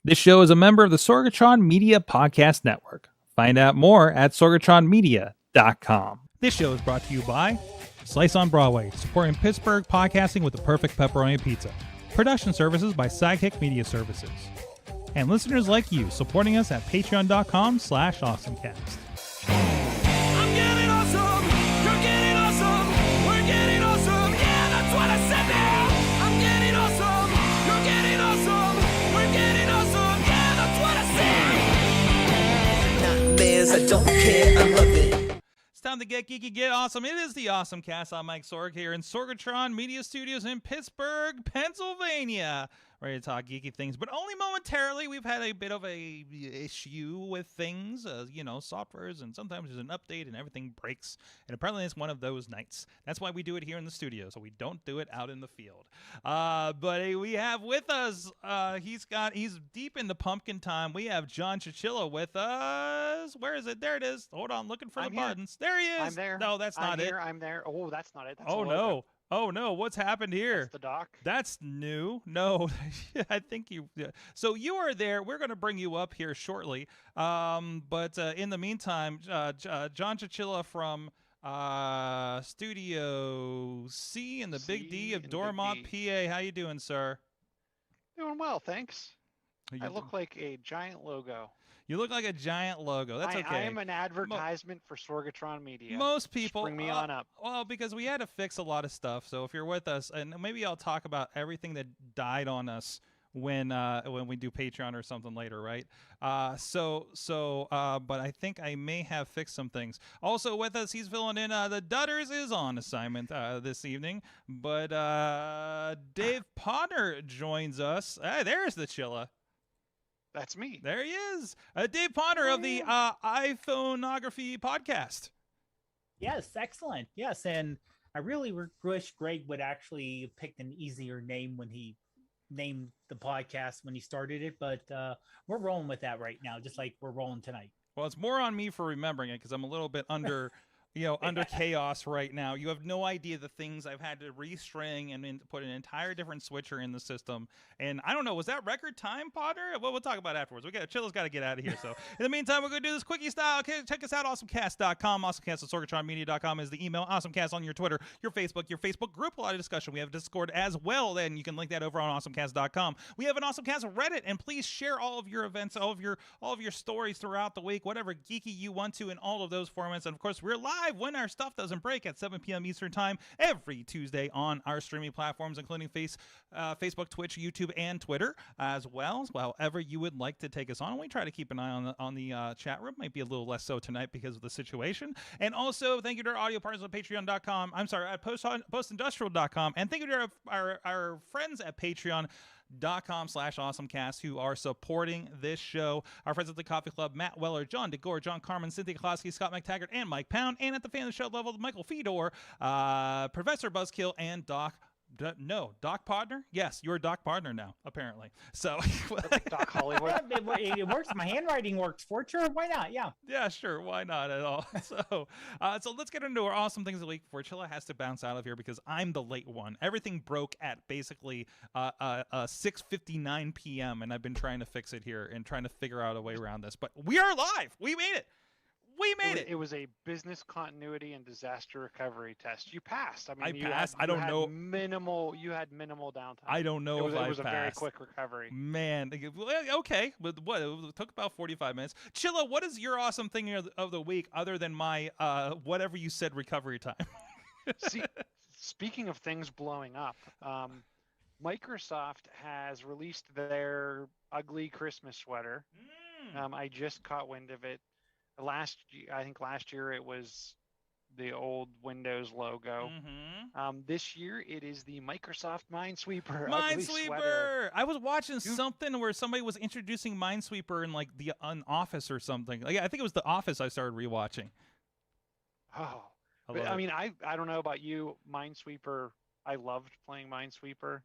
This show is a member of the Sorgatron Media Podcast Network. Find out more at sorgatronmedia.com. This show is brought to you by Slice on Broadway, supporting Pittsburgh podcasting with the perfect pepperoni pizza. Production services by Sidekick Media Services. And listeners like you, supporting us at patreon.com/awesomecast. I'm getting awesome, you're getting awesome, we're getting awesome, yeah, that's what I said now. I'm getting awesome, you're getting awesome, we're getting awesome, yeah, that's what I said. Nightmares, I don't care, I love it. It's time to get geeky, get awesome. It is the AwesomeCast. I'm Mike Sorg here in Sorgatron Media Studios in Pittsburgh, Pennsylvania. Ready to talk geeky things, but only momentarily. We've had a bit of a issue with things, softwares, and sometimes there's an update and everything breaks. And apparently it's one of those nights. That's why we do it here in the studio, so we don't do it out in the field. But we have with us, he's deep into pumpkin time. We have John Chichilla with us. Where is it? There it is. Hold on, looking for the buttons. There he is. I'm there. No, that's not it. I'm there. Oh, that's not it. That's Oh no. Oh no, what's happened here? That's the doc. That's new. No, I think you. So you are there. We're going to bring you up here shortly. But in the meantime, John Chichilla from Studio C and the Big D of Dormont, PA. How you doing, sir? Doing well, thanks. I look like a giant logo. You look like a giant logo. That's okay. I am an advertisement for Sorgatron Media. Most people bring me on up. Well, because we had to fix a lot of stuff. So if you're with us, and maybe I'll talk about everything that died on us when we do Patreon or something later, right? But I think I may have fixed some things. Also with us, he's filling in. The Dutters is on assignment this evening, but Dave Podnar joins us. Hey, there's the Chilla. That's me. There he is. Dave Podnar of the iPhoneography podcast. Yes, excellent. Yes, and I really wish Greg would actually have picked an easier name when he named the podcast when he started it, but we're rolling with that right now, just like we're rolling tonight. Well, it's more on me for remembering it because I'm a little bit under... under chaos right now. You have no idea the things I've had to restring and put an entire different switcher in the system. And I don't know, was that record time, Potter? Well, we'll talk about it afterwards. Chilla's got to get out of here. So in the meantime, we're going to do this quickie style. Okay, check us out, awesomecast.com. Awesomecast at sorgatronmedia.com is the email. Awesomecast on your Twitter, your Facebook group. A lot of discussion. We have Discord as well. Then you can link that over on awesomecast.com. We have an Awesomecast Reddit, and please share all of your events, all of your stories throughout the week, whatever geeky you want to in all of those formats. And of course, we're live when our stuff doesn't break at 7 p.m. Eastern Time every Tuesday on our streaming platforms, including Facebook, Twitch, YouTube, and Twitter as well. However you would like to take us on. We try to keep an eye on the chat room. Might be a little less so tonight because of the situation. And also, thank you to our audio partners at patreon.com. I'm sorry, at postindustrial.com. And thank you to our friends at patreon.com/awesomecast who are supporting this show. Our friends at the Coffee Club, Matt Weller, John DeGore, John Carmen, Cynthia Klosky, Scott McTaggart, and Mike Pound. And at the fan of the show level, Michael Fedor, Professor Buzzkill, and Doc Podnar? Yes, you're Doc Podnar now, apparently. So Doc Hollywood. It works. My handwriting works for it. Sure, why not? Yeah. Yeah, sure. Why not at all? So let's get into our awesome things of the week before Chilla has to bounce out of here because I'm the late one. Everything broke at basically 6:59 p.m. and I've been trying to fix it here and trying to figure out a way around this. But we are live. We made it. We made it. It was a business continuity and disaster recovery test. You passed. I mean, I passed. I don't know. You had minimal downtime. I don't know if I passed. It was a very quick recovery. Man, okay. But what? It took about 45 minutes. Chilla, what is your awesome thing of the week other than my whatever you said recovery time? See, speaking of things blowing up, Microsoft has released their ugly Christmas sweater. I just caught wind of it. Last year it was the old Windows logo. This year it is the Microsoft Minesweeper Ugly Sweater. I was watching something where somebody was introducing Minesweeper in like an Office or something. Like I think it was The Office I started rewatching. Oh, I mean, I don't know about you, Minesweeper. I loved playing Minesweeper.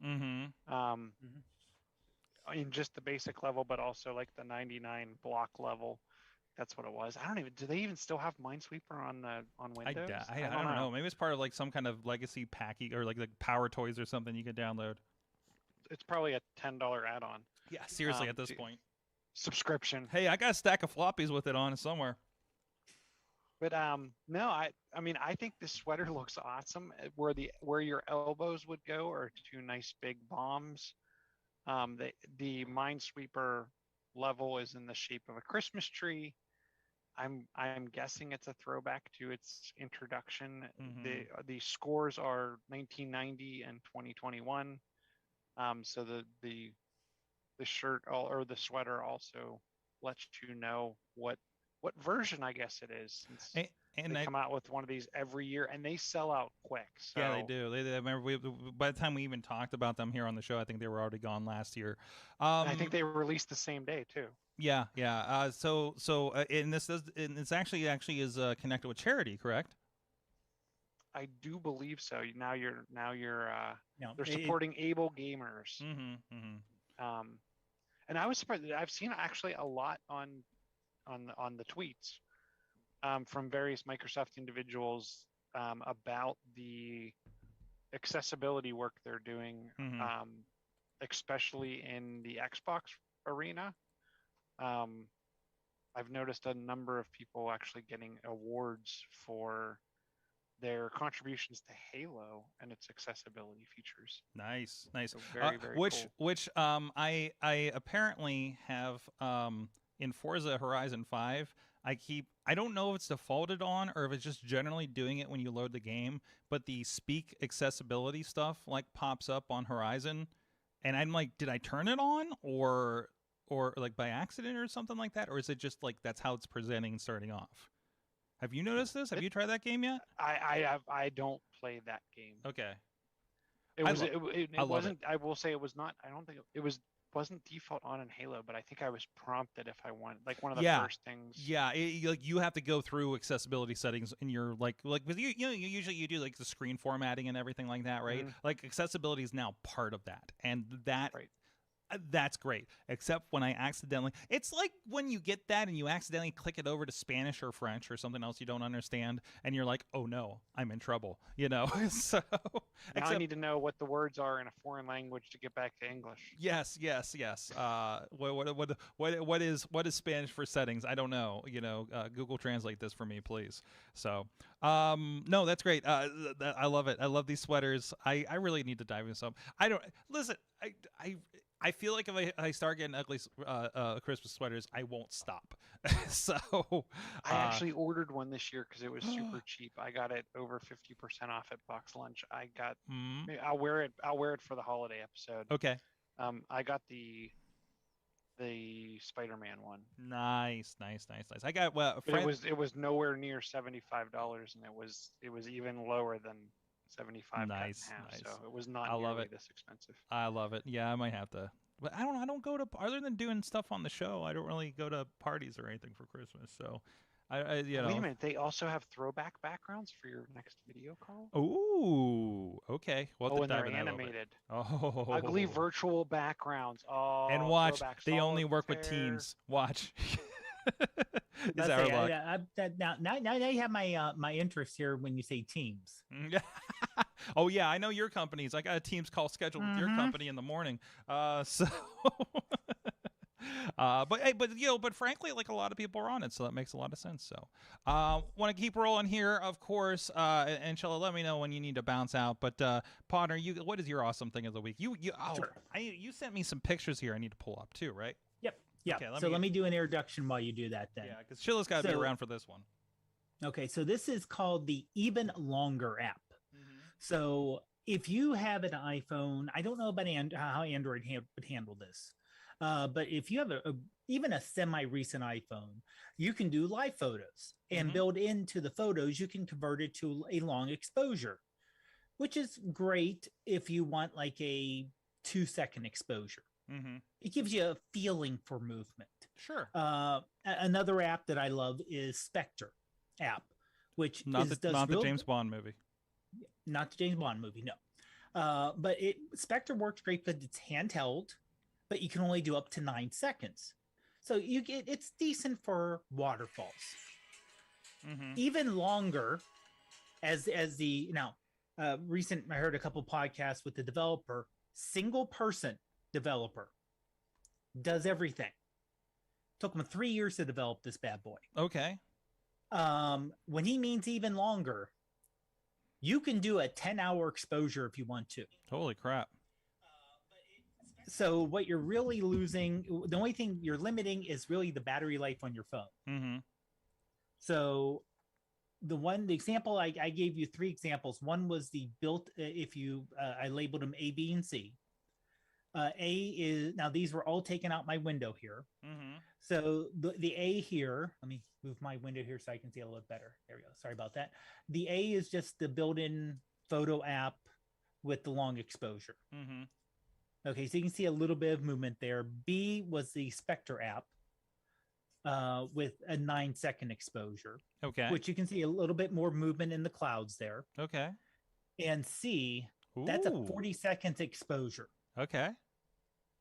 In just the basic level, but also like the 99 block level. That's what it was. I don't even. Do they even still have Minesweeper on Windows? I don't know. Maybe it's part of like some kind of legacy package or like Power Toys or something you could download. It's probably a $10 add-on. Yeah, seriously, at this point. Subscription. Hey, I got a stack of floppies with it on somewhere. But no, I mean I think this sweater looks awesome. Where your elbows would go are two nice big bombs. The Minesweeper level is in the shape of a Christmas tree. I'm guessing it's a throwback to its introduction. The scores are 1990 and 2021. So the shirt or the sweater also lets you know what version I guess it is, since and they come out with one of these every year and they sell out quick. So. Yeah, they do. They remember by the time we even talked about them here on the show, I think they were already gone last year. I think they were released the same day too. Yeah. And it's actually is connected with charity, correct? I do believe so. Now you're No, they're supporting able gamers. And I was surprised. I've seen actually a lot on the tweets from various Microsoft individuals about the accessibility work they're doing, especially in the Xbox arena. I've noticed a number of people actually getting awards for their contributions to Halo and its accessibility features. Nice. So very which cool. which I apparently have in Forza Horizon 5. I don't know if it's defaulted on or if it's just generally doing it when you load the game, but the speak accessibility stuff like pops up on Horizon, and I'm like, did I turn it on or like by accident or something like that, or is it just like that's how it's presenting and starting off? Have you noticed this? Have you tried that game yet? I don't play that game. Okay. It wasn't. It. I will say it was not. I don't think it wasn't default on in Halo, but I think I was prompted if I wanted, like one of the first things. Yeah, you have to go through accessibility settings in your like with you usually you do like the screen formatting and everything like that, right? Like accessibility is now part of that, and that. Right. That's great, except when I accidentally... It's like when you get that and you accidentally click it over to Spanish or French or something else you don't understand, and you're like, oh no, I'm in trouble, you know? So now I need to know what the words are in a foreign language to get back to English. Yes. What is Spanish for settings? I don't know. You know, Google Translate this for me, please. So, no, that's great. I love it. I love these sweaters. I really need to dive into some. I feel like if I start getting ugly Christmas sweaters, I won't stop. So I actually ordered one this year because it was super cheap. I got it over 50% off at Box Lunch. I'll wear it for the holiday episode. Okay. I got the Spider-Man one. Nice. I got it was nowhere near $75, and it was even lower than 75 nice. So it was not this expensive. I love it. Yeah, I might have to. But I don't go to, other than doing stuff on the show, I don't really go to parties or anything for Christmas. So I Wait a minute, they also have throwback backgrounds for your next video call? Ooh, okay. Well, and they're animated. Oh. Ugly virtual backgrounds. Oh. And watch, they only work with teams. Watch. Now you have my interest here when you say teams. Oh yeah, I know your companies. I got a Teams call scheduled with your company in the morning. But frankly, like a lot of people are on it, so that makes a lot of sense. So, want to keep rolling here, of course. And Chilla, let me know when you need to bounce out. But Podnar, what is your awesome thing of the week? You sent me some pictures here. I need to pull up too, right? Yeah. Okay, let me do an introduction while you do that then. Yeah, because Chilla's got to be around for this one. Okay, so this is called the Even Longer app. So if you have an iPhone, I don't know about how Android would handle this, but if you have even a semi-recent iPhone, you can do live photos and build into the photos. You can convert it to a long exposure, which is great if you want like a 2-second exposure. It gives you a feeling for movement. Sure. Another app that I love is Spectre app, which not the James Bond movie. Not the James Bond movie, no. But Spectre works great because it's handheld, but you can only do up to 9 seconds. So it's decent for waterfalls. Even longer, as the recent. I heard a couple podcasts with the developer, single person developer. does everything. Took him 3 years to develop this bad boy. Okay. When he means even longer, you can do a 10-hour exposure if you want to. Holy crap. So what you're really losing, the only thing you're limiting is really the battery life on your phone. Mm-hmm. So the example I gave you 3 examples. One was the built, I labeled them A, B, and C. A is, now these were all taken out my window here. Mm-hmm. So the A here, let me move my window here so I can see a little better. There we go. Sorry about that. The A is just the built-in photo app with the long exposure. Mm-hmm. Okay, so you can see a little bit of movement there. B was the Spectre app with a 9-second exposure. Okay. Which you can see a little bit more movement in the clouds there. Okay. And C, that's a 40-second exposure. Okay.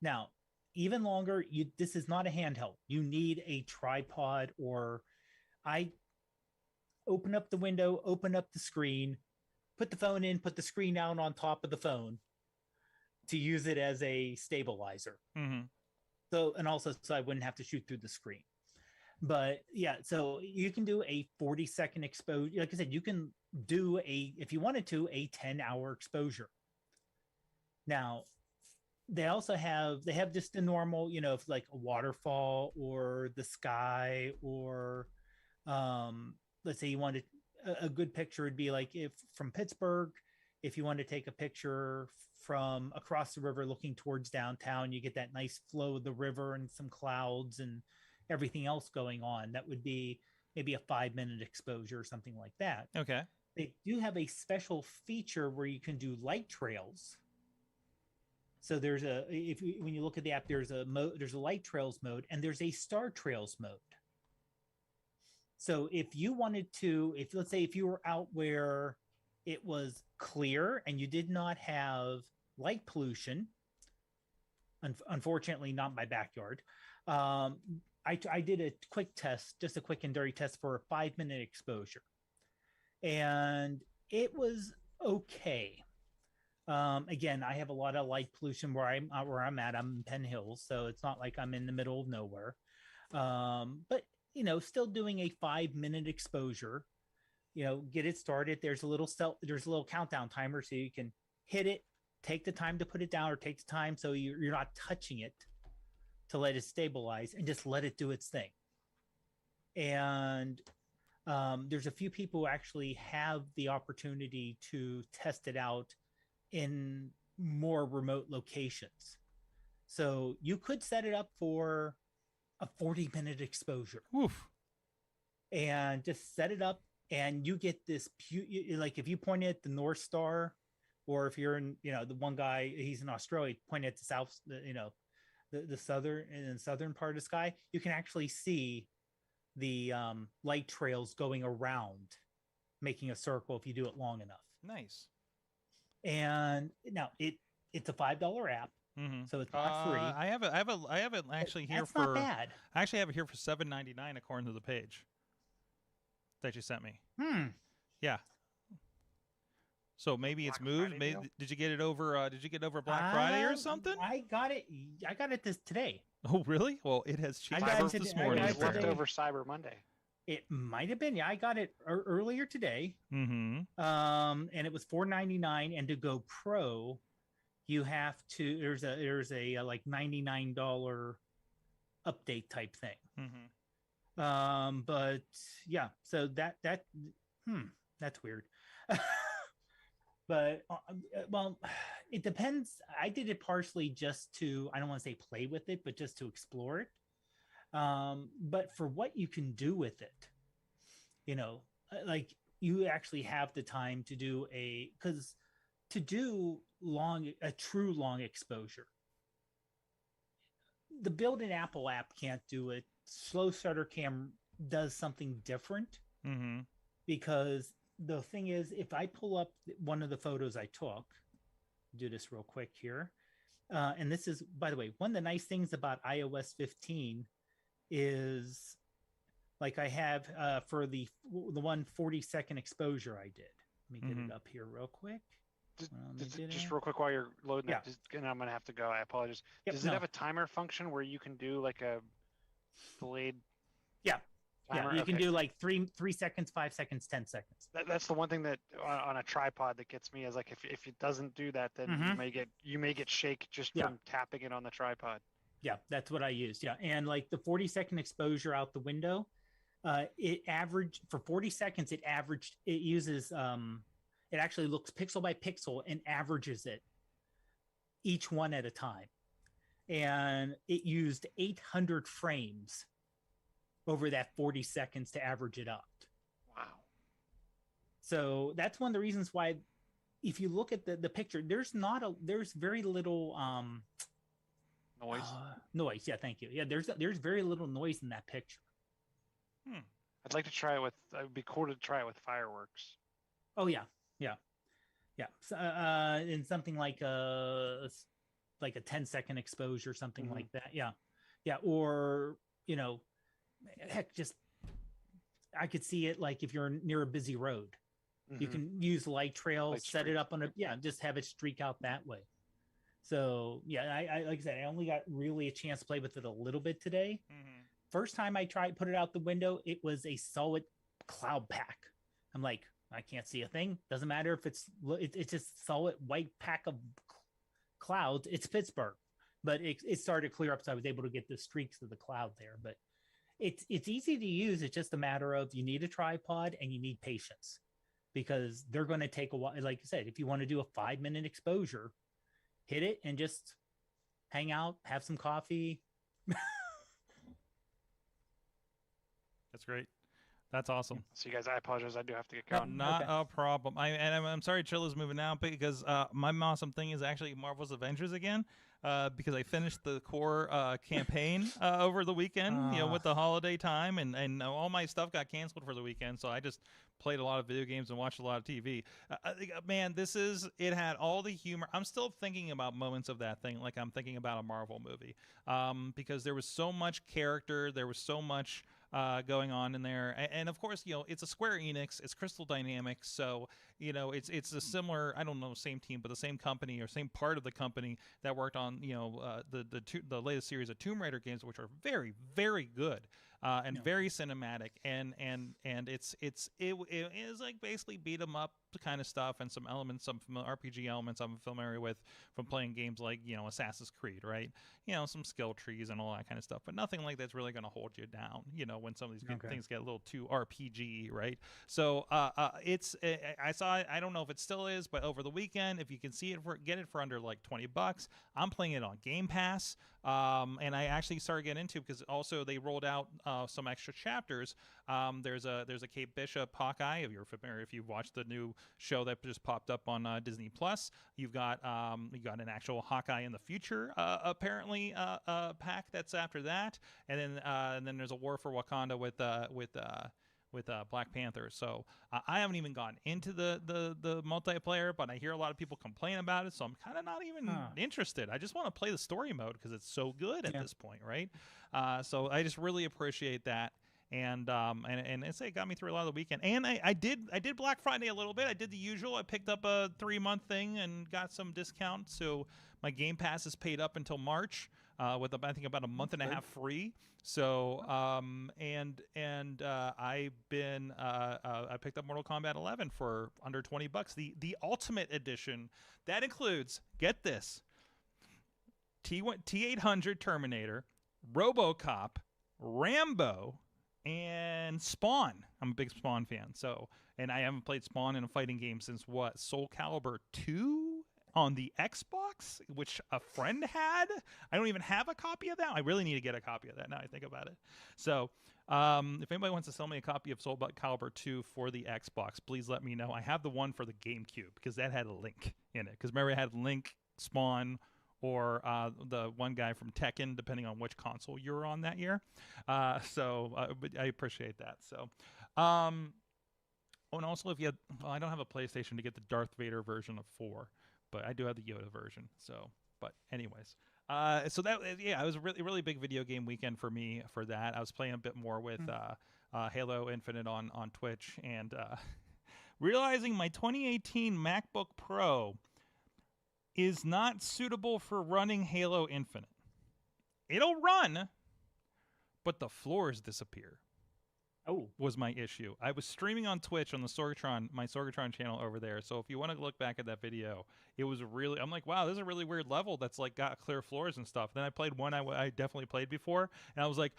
Now, even longer, this is not a handheld. You need a tripod, or I open up the window, open up the screen, put the phone in, put the screen down on top of the phone to use it as a stabilizer. Mm-hmm. So I wouldn't have to shoot through the screen. But yeah, so you can do a 40-second exposure. Like I said, you can do if you wanted to, a 10-hour exposure. Now, they have just the normal, if like a waterfall or the sky, or let's say you wanted a good picture would be like if from Pittsburgh, if you want to take a picture from across the river looking towards downtown, you get that nice flow of the river and some clouds and everything else going on. That would be maybe a 5-minute exposure or something like that. Okay. They do have a special feature where you can do light trails. So there's when you look at the app, there's a light trails mode and there's a star trails mode. So if you wanted to, let's say if you were out where it was clear and you did not have light pollution, unfortunately not my backyard, I did a quick test, just a quick and dirty test for a 5-minute exposure, and it was okay. Again, I have a lot of light pollution where I'm at. I'm in Penn Hills, so it's not like I'm in the middle of nowhere. But still doing a 5-minute exposure, get it started. There's a little countdown timer, so you can hit it, take the time to put it down, or take the time so you're not touching it to let it stabilize, and just let it do its thing. And there's a few people who actually have the opportunity to test it out in more remote locations. So you could set it up for a 40-minute exposure. Oof. And just set it up, and you get this, like if you point at the North Star, or if you're in, the one guy, he's in Australia, pointing at the south, the southern part of the sky, you can actually see the light trails going around, making a circle if you do it long enough. Nice. And now it's a $5 app, mm-hmm. so it's not free. I have it actually here That's for. not bad. I actually have it here for $7.99 according to the page that you sent me. Yeah. So maybe it's moved. Maybe, did you get it over? Did you get it over Black Friday or something? I got it this today. Oh, really? Well, it has changed this morning. It's left over Cyber Monday. It might have been. Yeah, I got it earlier today. Mm-hmm. And it was $4.99. And to go pro, you have to. There's a like $99 update type thing. Mm-hmm. But yeah, so that's weird. But well, it depends. I did it partially just to, I don't want to say play with it, but just to explore it. But for what you can do with it, like you actually have the time to do because to do a true long exposure, the built-in Apple app can't do it. Slow Shutter Cam does something different. Mm-hmm. Because the thing is, if I pull up one of the photos I took, do this real quick here. And this is, by the way, one of the nice things about iOS 15 is like I have for the one 40-second exposure I did. Let me get it up here real quick. Just real quick while you're loading Yeah. it, and I'm gonna have to go. I apologize. Yep, Does it have a timer function where you can do like a delayed? Yeah. Timer? Yeah, you can Okay. do like 3 seconds, 5 seconds, 10 seconds. That's the one thing that on a tripod that gets me is like if it doesn't do that, then you may get shake just from tapping it on the tripod. Yeah, that's what I used. Yeah, and like the 40-second exposure out the window, it averaged for 40 seconds. It uses it actually looks pixel by pixel and averages it each one at a time, and it used 800 frames over that 40 seconds to average it up. Wow. So that's one of the reasons why, if you look at the picture, there's very little noise. Noise. Yeah, thank you. Yeah, there's very little noise in that picture. I'd like to try it with. It'd be cool to try it with fireworks. Oh yeah. So, in something like a 10-second exposure, something like that. Yeah. Or heck, just I could see it like if you're near a busy road, you can use light trails, set it up on just have it streak out that way. So yeah, I like I said, I only got really a chance to play with it a little bit today. First time I put it out the window, it was a solid cloud pack. I'm like, I can't see a thing. Doesn't matter if it's just solid white pack of clouds. It's Pittsburgh, but it started to clear up, so I was able to get the streaks of the cloud there. But it's easy to use. It's just a matter of you need a tripod and you need patience, because they're going to take a while. Like you said, if you want to do a 5-minute exposure, hit it and just hang out, have some coffee. That's great. That's awesome. So you guys, I apologize. I do have to get going. Not a problem. I'm sorry Chilla's moving out, because my awesome thing is actually Marvel's Avengers again, because I finished the core campaign over the weekend, with the holiday time, and all my stuff got canceled for the weekend, so I just played a lot of video games and watched a lot of TV. Man, it had all the humor. I'm still thinking about moments of that thing like I'm thinking about a Marvel movie, because there was so much character, there was so much going on in there, and of course, it's a Square Enix, it's Crystal Dynamics, so it's a similar, I don't know, same team, but the same company or same part of the company that worked on the latest series of Tomb Raider games, which are very, very good. And very cinematic, and it is like basically beat 'em up kind of stuff, and some elements, some RPG elements I'm familiar with from playing games like Assassin's Creed, right? Some skill trees and all that kind of stuff, but nothing like that's really going to hold you down. When some of these things get a little too RPG, right? So I saw it. I don't know if it still is, but over the weekend, if you can see it get it for under like $20. I'm playing it on Game Pass, and I actually started getting into because also they rolled out some extra chapters. There's a Kate Bishop Hawkeye, if you're familiar, if you've watched the new show that just popped up on Disney Plus. You've got an actual Hawkeye in the future apparently pack that's after that, and then there's a War for Wakanda with Black Panther. So I haven't even gotten into the multiplayer, but I hear a lot of people complain about it, so I'm kind of not even interested. I just want to play the story mode because it's so good at this point, right? So I just really appreciate that. And it got me through a lot of the weekend. And I did Black Friday a little bit. I did the usual. I picked up a 3-month thing and got some discount. So my Game Pass is paid up until March, with I think about a month and a half free. So I picked up Mortal Kombat 11 for under $20. The Ultimate Edition that includes, get this, T-800 Terminator, RoboCop, Rambo, and Spawn. I'm a big Spawn fan. So, and I haven't played Spawn in a fighting game since Soul Calibur 2 on the Xbox, which a friend had. I don't even have a copy of that. I really need to get a copy of that now I think about it. So, if anybody wants to sell me a copy of Soul Calibur 2 for the Xbox, please let me know. I have the one for the GameCube because that had a Link in it. Because remember, it had Link, Spawn, or the one guy from Tekken, depending on which console you were on that year. So I appreciate that. So, and also if you I don't have a PlayStation to get the Darth Vader version of 4, but I do have the Yoda version. So, but anyways, so that it was a really, really big video game weekend for me for that. I was playing a bit more with Halo Infinite on Twitch, and realizing my 2018 MacBook Pro is not suitable for running Halo Infinite. It'll run, but the floors disappear. Oh, was my issue. I was streaming on Twitch on the Sorgatron, my Sorgatron channel over there. So if you want to look back at that video, it was really, I'm like, wow, this is a really weird level that's like got clear floors and stuff. Then I played one I definitely played before, and I was like,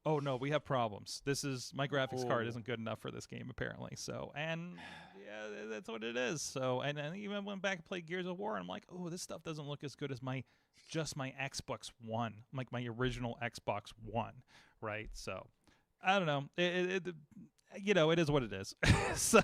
oh no, we have problems. This is, my graphics card isn't good enough for this game apparently. So, and yeah, that's what it is. So, and then even went back and played Gears of War, and I'm like, oh, this stuff doesn't look as good as my Xbox One, like my original Xbox One, right? So, I don't know. It is what it is. So,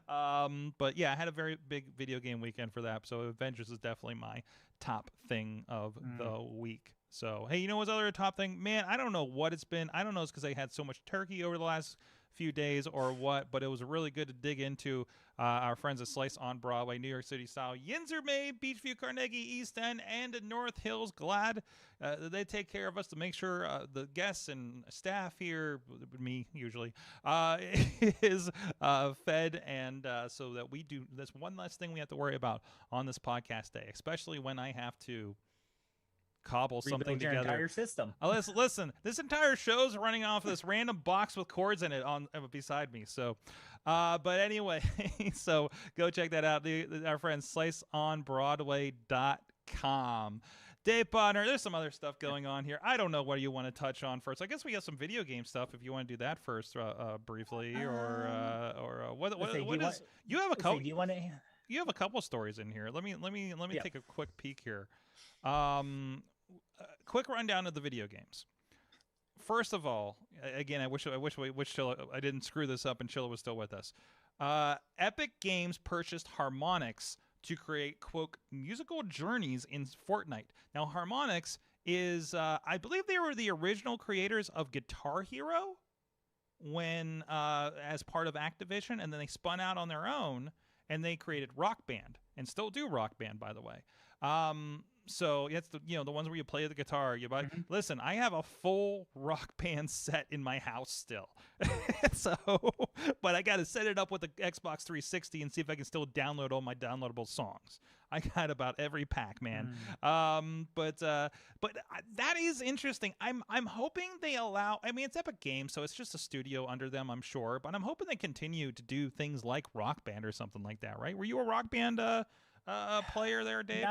but yeah, I had a very big video game weekend for that. So Avengers is definitely my top thing of the week. So, hey, you know what's other top thing? Man, I don't know what it's been. I don't know it's because I had so much turkey over the last few days or what, but it was really good to dig into our friends at Slice on Broadway, New York City style. Yinzer May, Beachview, Carnegie, East End, and North Hills. Glad they take care of us to make sure the guests and staff here, me usually, is fed, and so that we do. That's one less thing we have to worry about on this podcast day, especially when I have to cobble something together. Entire system. Listen, this entire show's running off of this random box with cords in it on beside me. So, but anyway, so go check that out. Our friends sliceonbroadway.com. Dave Podnar, there's some other stuff going on here. I don't know what you want to touch on first. I guess we have some video game stuff if you want to do that first, briefly, or what is? You have a couple. You want to? You have a couple stories in here. Let me take a quick peek here. Quick rundown of the video games. First of all, again, I wish Chilla, I didn't screw this up and Chilla was still with us. Epic Games purchased Harmonix to create, quote, musical journeys in Fortnite. Now, Harmonix is, I believe they were the original creators of Guitar Hero when, as part of Activision, and then they spun out on their own and they created Rock Band, and still do Rock Band, by the way. So it's the ones where you play the guitar. You buy. Listen, I have a full Rock Band set in my house still. So, but I got to set it up with the Xbox 360 and see if I can still download all my downloadable songs. I got about every pack, man. But that is interesting. I'm hoping they allow. I mean, it's Epic Games, so it's just a studio under them, I'm sure. But I'm hoping they continue to do things like Rock Band or something like that, right? Were you a Rock Band player there, Dave?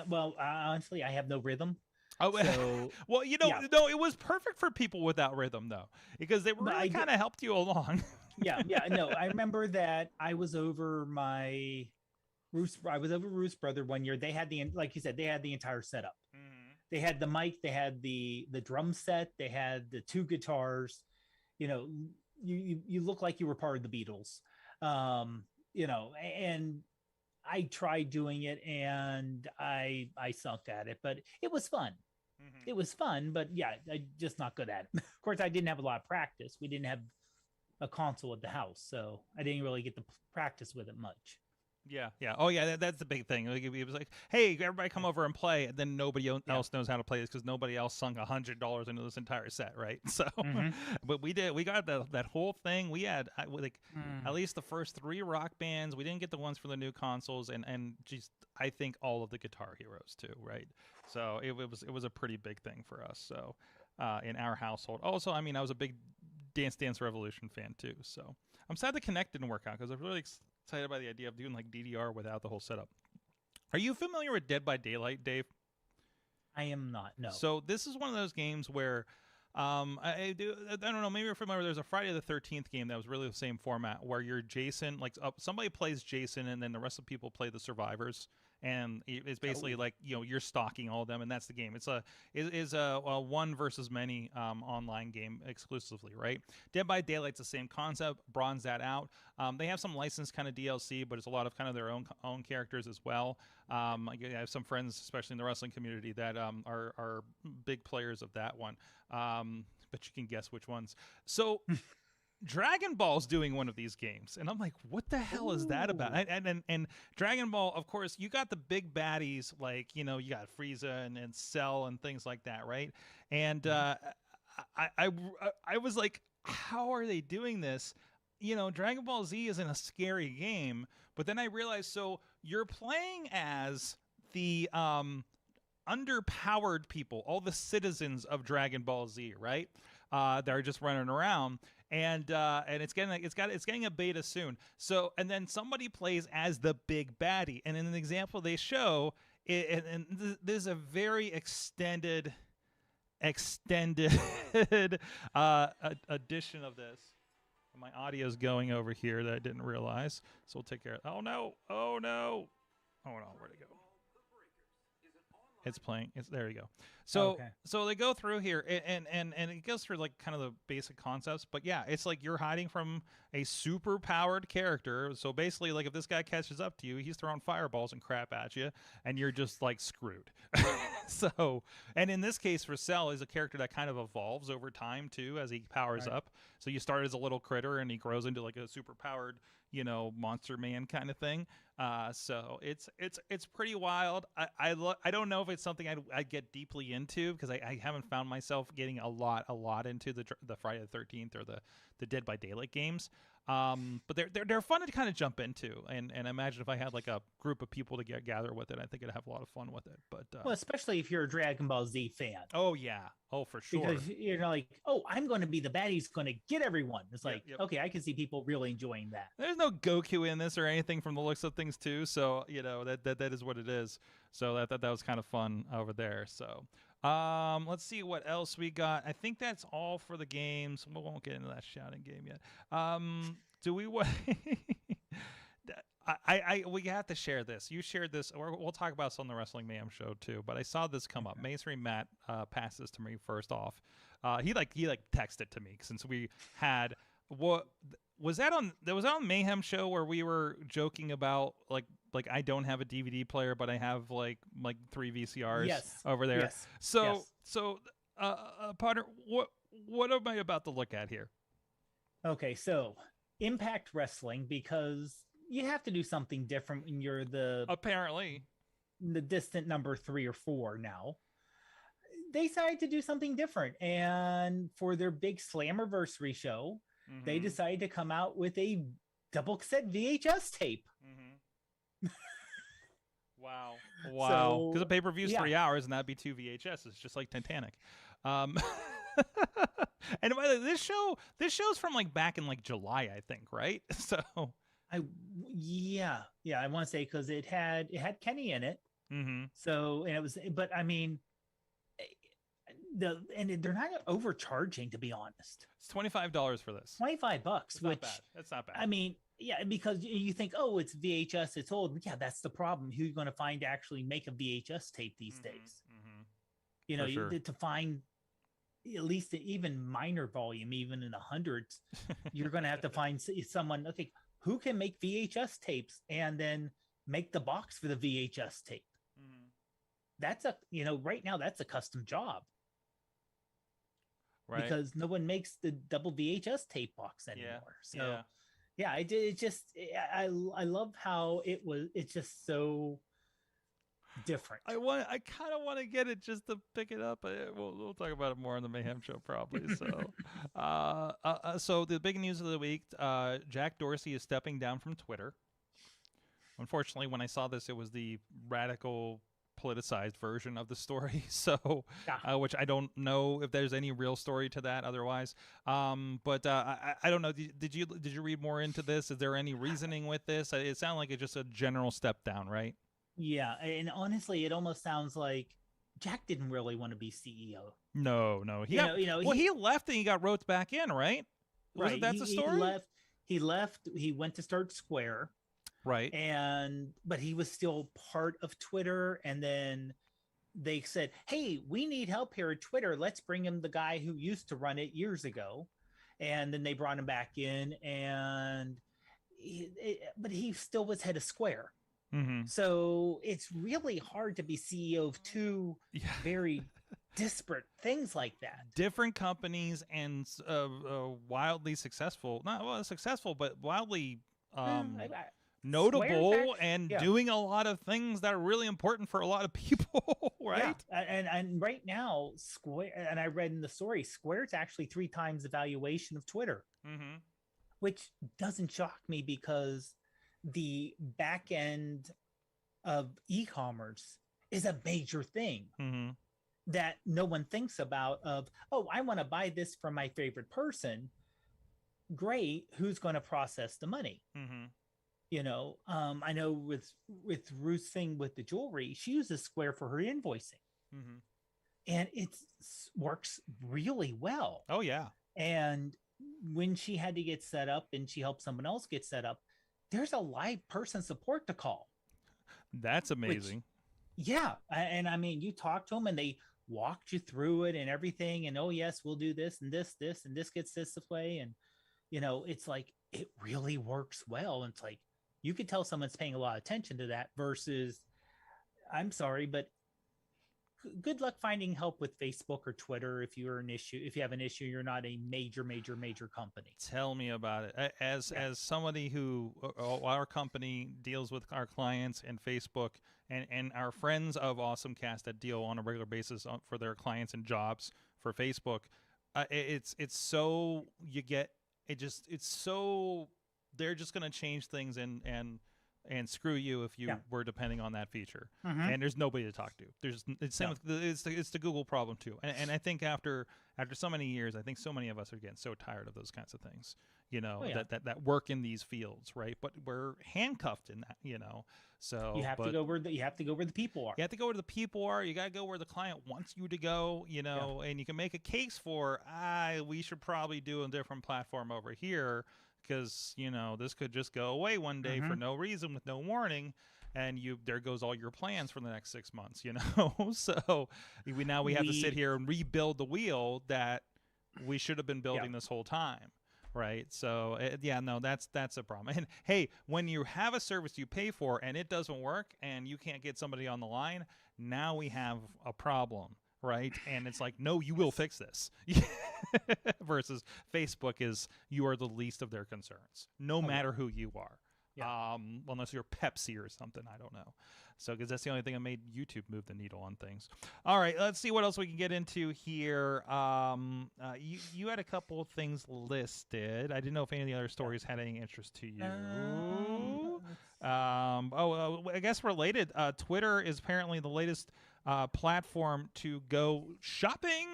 Well, honestly, I have no rhythm. Oh, so, well, no, it was perfect for people without rhythm, though, because they really kind of helped you along. No, I remember that I was over Ruth's brother one year. They had like you said, they had the entire setup. They had the mic, they had the drum set, they had the two guitars. You look like you were part of the Beatles. And I tried doing it and I sucked at it, but it was fun. It was fun, but yeah, I just not good at it. Of course, I didn't have a lot of practice. We didn't have a console at the house, so I didn't really get to practice with it much. Yeah. Oh, yeah. That's the big thing. Like, it was like, hey, everybody come over and play, and then nobody else knows how to play this because nobody else sunk $100 into this entire set, right? So, but we did. We got that whole thing. We had at least the first 3 Rock Bands. We didn't get the ones for the new consoles, and just I think all of the Guitar Heroes too, right? So it was a pretty big thing for us. So in our household. Also, I mean, I was a big Dance Dance Revolution fan too. So I'm sad the Kinect didn't work out because I was really excited by the idea of doing like DDR without the whole setup. Are you familiar with Dead by Daylight, Dave? I am not. No. So this is one of those games where I don't know, maybe you're familiar. There's a Friday the 13th game that was really the same format where you're Jason, like somebody plays Jason and then the rest of the people play the survivors. And it's basically like, you're stalking all of them, and that's the game. It's a one versus many online game exclusively, right? Dead by Daylight's the same concept. Bronze that out. They have some licensed kind of DLC, but it's a lot of kind of their own characters as well. I have some friends, especially in the wrestling community, that are big players of that one. But you can guess which ones. So. Dragon Ball's doing one of these games, and I'm like, what the hell is that about? And Dragon Ball, of course, you got the big baddies, like, you got Frieza and Cell and things like that, right? And I was like, how are they doing this? Dragon Ball Z isn't a scary game, but then I realized, so you're playing as the underpowered people, all the citizens of Dragon Ball Z, right? They're just running around, and it's getting a beta soon. So, and then somebody plays as the big baddie, and in an example they show, there's a very extended edition of this. My audio's going over here that I didn't realize, so we'll take care of it. Oh no! Where'd it go? It's playing. There you go. So so they go through here, and it goes through like kind of the basic concepts. But yeah, it's like you're hiding from a super powered character. So basically, like if this guy catches up to you, he's throwing fireballs and crap at you, and you're just like screwed. So, and in this case, for Cell is a character that kind of evolves over time too as he powers up. So you start as a little critter, and he grows into like a super powered, monster man kind of thing. So it's pretty wild. I don't know if it's something I'd get deeply into, because I haven't found myself getting a lot into the Friday the 13th or the Dead by Daylight games. But they're fun to kind of jump into, and I imagine if I had like a group of people to gather with it, I think I'd have a lot of fun with it. But well, especially if you're a Dragon Ball Z fan. Oh yeah, for sure. Because you're like, oh, I'm going to be the baddie who's going to get everyone. It's like, okay, I can see people really enjoying that. There's no Goku in this or anything from the looks of things too, so that is what it is. So that was kind of fun over there. So. Let's see what else we got. I think that's all for the games. We won't get into that shouting game yet. Do we want? We have to share this. You shared this, or we'll talk about this on the Wrestling Mayhem show too. But I saw this come up. Masonry Matt passed this to me first off. He texted to me since we had what was that on? There was on Mayhem show where we were joking about like I don't have a DVD player, but I have like 3 VCRs over there. Yes. So Podnar, what am I about to look at here? Okay, so Impact Wrestling, because you have to do something different when you're apparently the distant number 3 or 4 now. They decided to do something different, and for their big Slammiversary show, they decided to come out with a double cassette VHS tape. Wow. Because the pay-per-view's 3 hours, and that'd be 2 VHSs, just like Titanic. And by the way, this show's from like back in like July, I think, right? So I want to say, because it had Kenny in it. So, and it was, but I mean, they're not overcharging, to be honest. It's $25 for this. $25, which That's not bad. I mean, yeah, because you think, oh, it's VHS, it's old. Yeah, that's the problem. Who are you going to find to actually make a VHS tape these days? To find at least even minor volume, even in the hundreds, you're going to have to find someone. Okay, who can make VHS tapes and then make the box for the VHS tape? That's right now that's a custom job. Right. Because no one makes the double VHS tape box anymore. I love how it's just so different. I kind of want to get it just to pick it up. We'll talk about it more on the Mayhem show probably. So so the big news of the week, Jack Dorsey is stepping down from Twitter. Unfortunately, when I saw this, it was the radical politicized version of the story, so which I don't know if there's any real story to that otherwise. But I don't know. Did you read more into this? Is there any reasoning with this? It sounded like it's just a general step down, right? Yeah, and honestly, it almost sounds like Jack didn't really want to be CEO. No. He left and he got roped back in, right? Right. That's the story. He left. He went to start Square. Right. But he was still part of Twitter, and then they said, hey, we need help here at Twitter. Let's bring him the guy who used to run it years ago. And then they brought him back in, but he still was head of Square. So it's really hard to be CEO of two very disparate things like that. Different companies and wildly successful, not successful, but wildly notable and doing a lot of things that are really important for a lot of people, right? Yeah. And right now, Square, and I read in the story, Square's actually 3 times the valuation of Twitter, which doesn't shock me because the back end of e-commerce is a major thing Mm-hmm. that no one thinks about. Of, oh, I want to buy this from my favorite person. Great, who's going to process the money? Mm-hmm. I know with Ruth's thing with the jewelry, she uses Square for her invoicing, Mm-hmm. and it works really well. Oh yeah. And when she had to get set up and she helped someone else get set up, there's a live person support to call. That's amazing. Yeah. And I mean, you talk to them and they walked you through it and everything. And, oh, yes, we'll do this and this, and this gets this way. And, it's like, it really works well. And it's like, you could tell someone's paying a lot of attention to that versus, I'm sorry, but good luck finding help with Facebook or Twitter if you have an issue, you're not a major company. Tell me about it. As somebody who our company deals with our clients and Facebook and our friends of AwesomeCast that deal on a regular basis for their clients and jobs for Facebook, it's so they're just going to change things and screw you if you were depending on that feature. Mm-hmm. And there's nobody to talk to. It's the Google problem too. And I think after so many years, I think so many of us are getting so tired of those kinds of things, that work in these fields, right? But we're handcuffed in that, So you have to go where the people are. You have to go where the people are. You got to go where the client wants you to go, and you can make a case for, we should probably do a different platform over here, because this could just go away one day for no reason with no warning, and there goes all your plans for the next 6 months. So we have to sit here and rebuild the wheel that we should have been building this whole time, right? So that's a problem. And hey, when you have a service you pay for and it doesn't work and you can't get somebody on the line, now we have a problem. Right. And it's like, no, you will fix this. Versus Facebook is, you are the least of their concerns, no matter who you are. Yeah. Unless you're Pepsi or something. I don't know. So, because that's the only thing that made YouTube move the needle on things. All right. Let's see what else we can get into here. You had a couple of things listed. I didn't know if any of the other stories had any interest to you. I guess related. Twitter is apparently the latest platform to go shopping.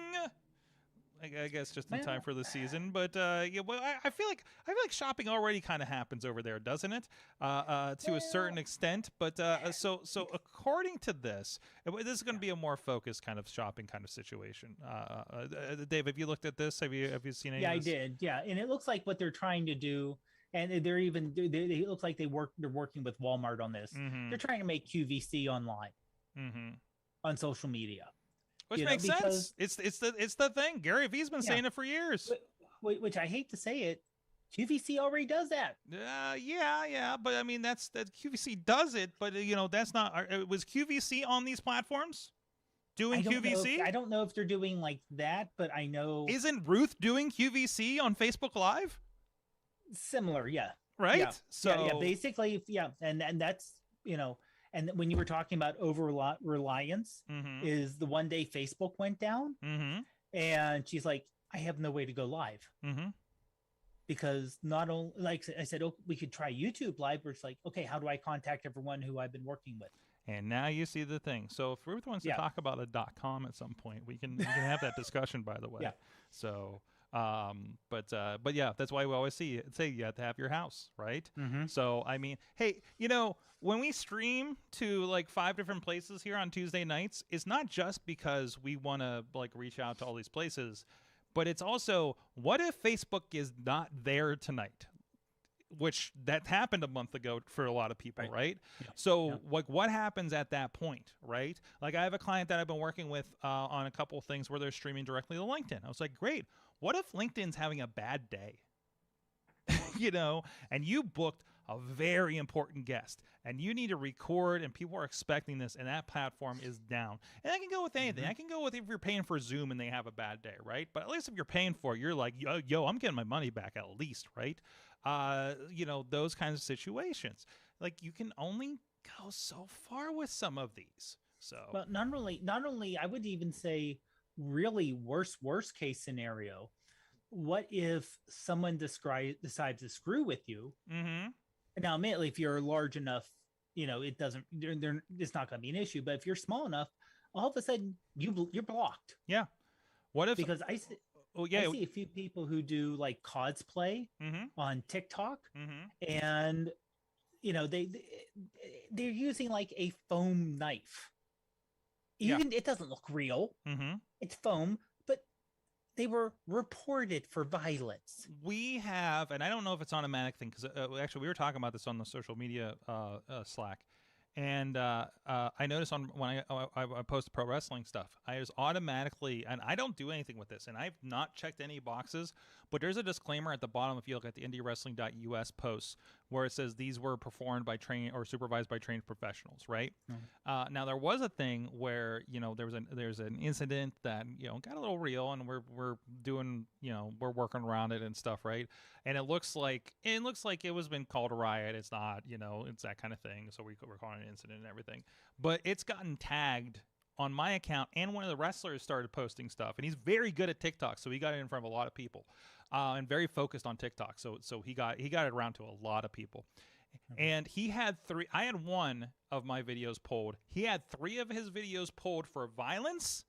I guess just in time for the season, but I feel like shopping already kind of happens over there, doesn't it? To a certain extent, but so according to this is going to be a more focused kind of shopping kind of situation. Dave, have you looked at this? Have you seen any? Yeah, of this? I did. Yeah, and it looks like what they're trying to do. And it looks like they're working with Walmart on this. Mm-hmm. They're trying to make QVC online. Mm-hmm. On social media, which makes sense. It's the thing. Gary Vee's been saying it for years. Which I hate to say it, QVC already does that. Yeah. But I mean, that QVC does it. But that's not. Was QVC on these platforms doing QVC? I don't know if they're doing like that, but I know. Isn't Ruth doing QVC on Facebook Live? Similar, yeah. Right. Yeah. So basically, and that's And when you were talking about over reliance, is the one day Facebook went down, and she's like, "I have no way to go live," because not only, like I said, we could try YouTube Live, where it's like, okay, how do I contact everyone who I've been working with? And now you see the thing. So if Ruth wants to talk about a .com at some point, we can have that discussion. By the way, So. But yeah, that's why we always say you have to have your house, right? So I mean, hey, when we stream to like 5 different places here on Tuesday nights, it's not just because we want to like reach out to all these places, but it's also, what if Facebook is not there tonight? Which that happened a month ago for a lot of people, right? Yeah. So like, what happens at that point, right? Like, I have a client that I've been working with on a couple of things where they're streaming directly to LinkedIn. I was like, great. What if LinkedIn's having a bad day? And you booked a very important guest and you need to record and people are expecting this and that platform is down. And I can go with anything. I can go with if you're paying for Zoom and they have a bad day, right? But at least if you're paying for it, you're like, yo, I'm getting my money back at least, right? Those kinds of situations. Like, you can only go so far with some of these. So, but not only, I would even say, really worst case scenario. What if someone decides to screw with you? Now, admittedly, if you're a large enough it doesn't. It's not going to be an issue. But if you're small enough, all of a sudden you're blocked. Yeah. What if? Because I see a few people who do like cosplay on TikTok, and they're using like a foam knife. Even it doesn't look real. It's foam, but they were reported for violence. We have, and I don't know if it's an automatic thing, because actually we were talking about this on the social media Slack, and I noticed when I post pro wrestling stuff, I just automatically, and I don't do anything with this, and I've not checked any boxes, but there's a disclaimer at the bottom if you look at the indiewrestling.us posts where it says these were performed by trained or supervised by trained professionals, right? Now there was a thing where there's an incident that got a little real, and we're doing we're working around it and stuff, right? And it looks like it was been called a riot. It's not, it's that kind of thing. So we're calling it an incident and everything, but it's gotten tagged on my account, and one of the wrestlers started posting stuff, and he's very good at TikTok, so he got it in front of a lot of people, and very focused on TikTok. So he got it around to a lot of people, and he had three. I had one of my videos pulled. He had three of his videos pulled for violence,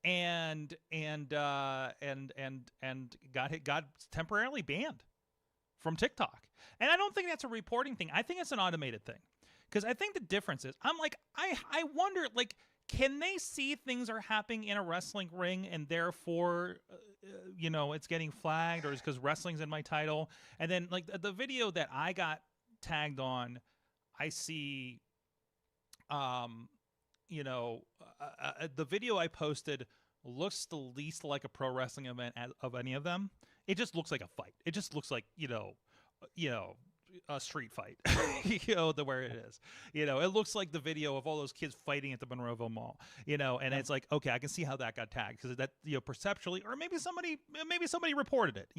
and got temporarily banned from TikTok. And I don't think that's a reporting thing. I think it's an automated thing, because I think the difference is, I'm like, I wonder, like, can they see things are happening in a wrestling ring and therefore, it's getting flagged, or is because wrestling's in my title? And then, like, the video that I got tagged on, I see, the video I posted looks the least like a pro wrestling event of any of them. It just looks like a fight. It just looks like, a street fight, where it is, it looks like the video of all those kids fighting at the Monroeville Mall, and it's like, okay, I can see how that got tagged, because that, perceptually, or maybe somebody reported it,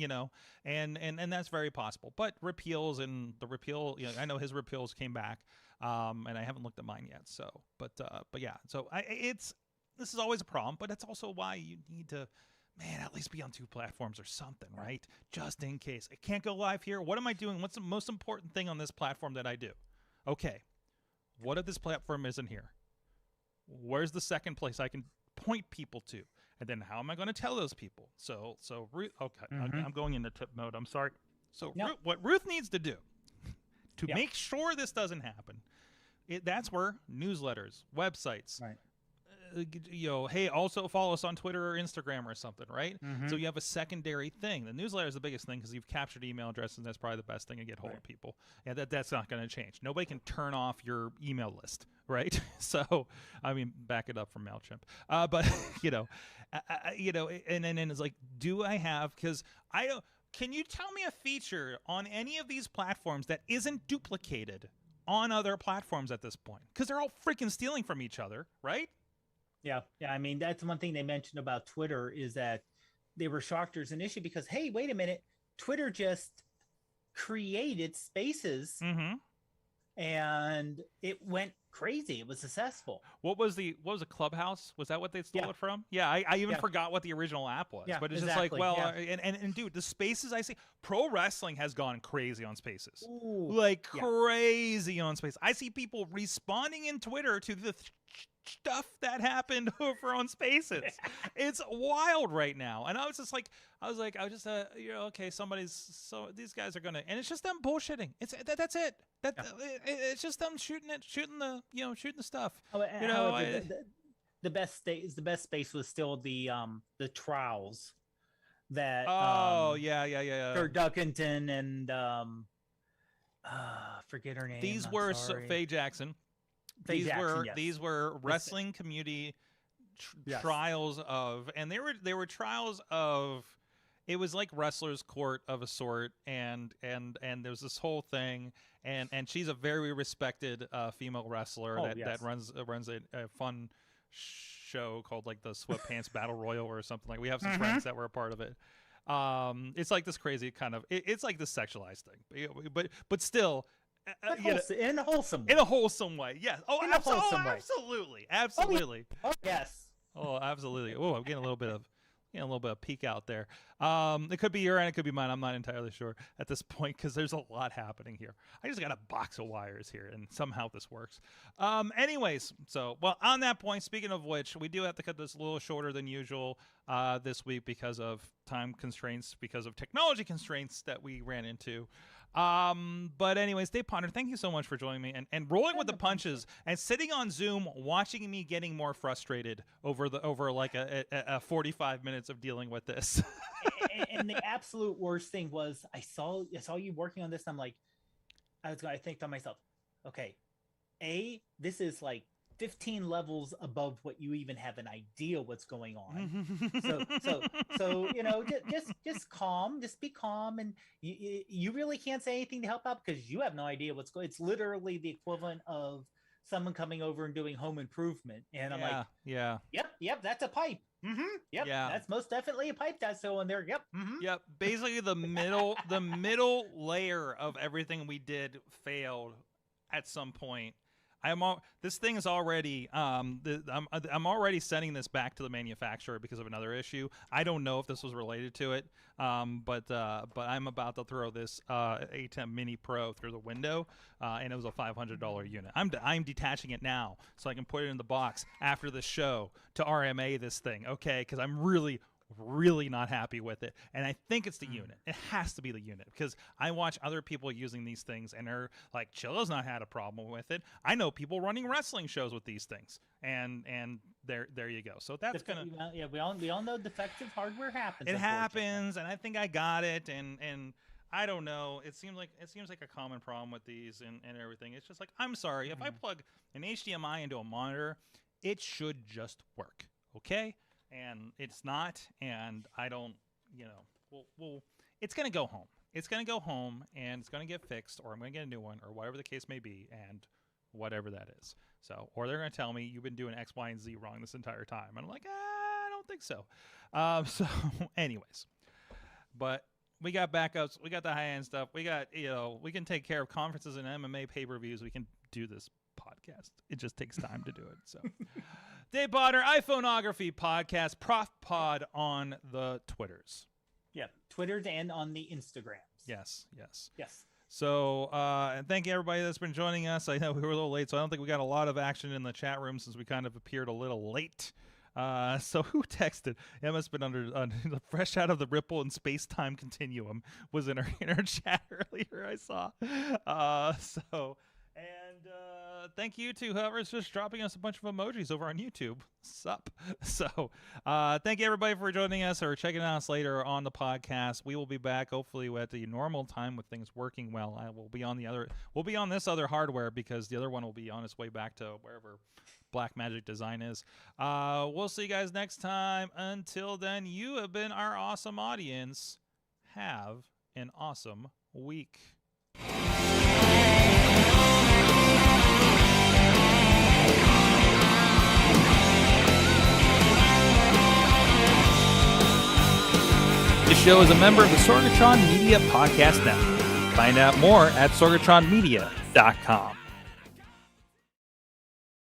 and that's very possible. But repeals, and the repeal, I know his repeals came back, and I haven't looked at mine yet. So, but yeah, so this is always a problem, but that's also why you need to, at least be on two platforms or something, right? Just in case. I can't go live here. What am I doing? What's the most important thing on this platform that I do? Okay. What if this platform isn't here? Where's the second place I can point people to? And then how am I going to tell those people? Okay. I'm going into tip mode. I'm sorry. So what Ruth needs to do to make sure this doesn't happen, that's where newsletters, websites, right. Hey, also follow us on Twitter or Instagram or something, right? So you have a secondary thing. The newsletter is the biggest thing, because you've captured email addresses, and that's probably the best thing to get hold of people. And that's not going to change. Nobody can turn off your email list, right? So, I mean, back it up from MailChimp. But, and then it's like, do I have, because I don't, can you tell me a feature on any of these platforms that isn't duplicated on other platforms at this point? Because they're all freaking stealing from each other, right? Yeah. I mean, that's one thing they mentioned about Twitter, is that they were shocked there's an issue because, hey, wait a minute, Twitter just created Spaces, and it went crazy. It was successful. What was a Clubhouse? Was that what they stole it from? Yeah, I even forgot what the original app was. Yeah, but it's exactly. just like, well, and dude, the Spaces I see, pro wrestling has gone crazy on Spaces. Ooh, crazy on Spaces. I see people responding in Twitter to the stuff that happened over on Spaces. It's wild right now. And I was just okay, these guys are gonna, and it's just them bullshitting. That's it. It's just them shooting the stuff. The best space was still the trials that Kurt Duckington and forget her name. These were Faye Jackson. These were wrestling community trials of, and they were trials of, it was like wrestler's court of a sort, and there's this whole thing, and she's a very respected female wrestler that runs a fun show called like the Sweatpants Battle Royal or something. Like, we have some friends that were a part of it. It's like this crazy kind of, it's like this sexualized thing, but still. In a wholesome way, yes. Absolutely. Oh, yes. Oh, absolutely. Oh, I'm getting a little bit of a little bit of peek out there. It could be your end, it could be mine. I'm not entirely sure at this point because there's a lot happening here. I just got a box of wires here, and somehow this works. Anyways, so on that point, speaking of which, we do have to cut this a little shorter than usual this week because of time constraints, because of technology constraints that we ran into. But anyways, Dave Podnar, thank you so much for joining me and rolling with the punches and sitting on Zoom, watching me getting more frustrated over like a 45 minutes of dealing with this. and the absolute worst thing was I saw you working on this. And I'm like, I think to myself, okay, this is like 15 levels above what you even have an idea what's going on. so just calm, just be calm, and you really can't say anything to help out because you have no idea what's going. It's literally the equivalent of someone coming over and doing home improvement, and I'm like, yep, that's a pipe. Yep, that's most definitely a pipe that's still in there. Yep. Yep. Basically, the middle layer of everything we did failed at some point. This thing is already. I'm already sending this back to the manufacturer because of another issue. I don't know if this was related to it, but I'm about to throw this A10 Mini Pro through the window, and it was a $500 unit. I'm detaching it now so I can put it in the box after the show to RMA this thing, okay? Because I'm really not happy with it, and I think it's the unit. It has to be the unit because I watch other people using these things and they're like, Chilla's not had a problem with it. I know people running wrestling shows with these things, and there you go. So that's we all know defective hardware happens. It happens, and I think I got it, and I don't know. It seems like a common problem with these and everything. It's just like, I'm sorry, if I plug an HDMI into a monitor, it should just work, okay? And it's not, and I don't, it's going to go home. It's going to go home, and it's going to get fixed, or I'm going to get a new one, or whatever the case may be, and whatever that is. So, or they're going to tell me, you've been doing X, Y, and Z wrong this entire time. And I'm like, I don't think so. So, anyways. But we got backups. We got the high-end stuff. We got, we can take care of conferences and MMA pay-per-views. We can do this podcast. It just takes time to do it, so... Dave Podnar, iPhoneography Podcast, Prof Pod on the Twitters. Yeah, Twitters and on the Instagrams. Yes. So, and thank you everybody that's been joining us. I know we were a little late, so I don't think we got a lot of action in the chat room since we kind of appeared a little late. So who texted? It must have been fresh out of the Ripple and space-time continuum was in our chat earlier, I saw. Thank you to whoever's just dropping us a bunch of emojis over on YouTube. Sup. So thank you everybody for joining us or checking us later on the podcast. We will be back hopefully at the normal time with things working well. We'll be on this other hardware because the other one will be on its way back to wherever Black Magic Design is. We'll see you guys next time. Until then, you have been our awesome audience. Have an awesome week. This show is a member of the Sorgatron Media Podcast Network. Find out more at sorgatronmedia.com.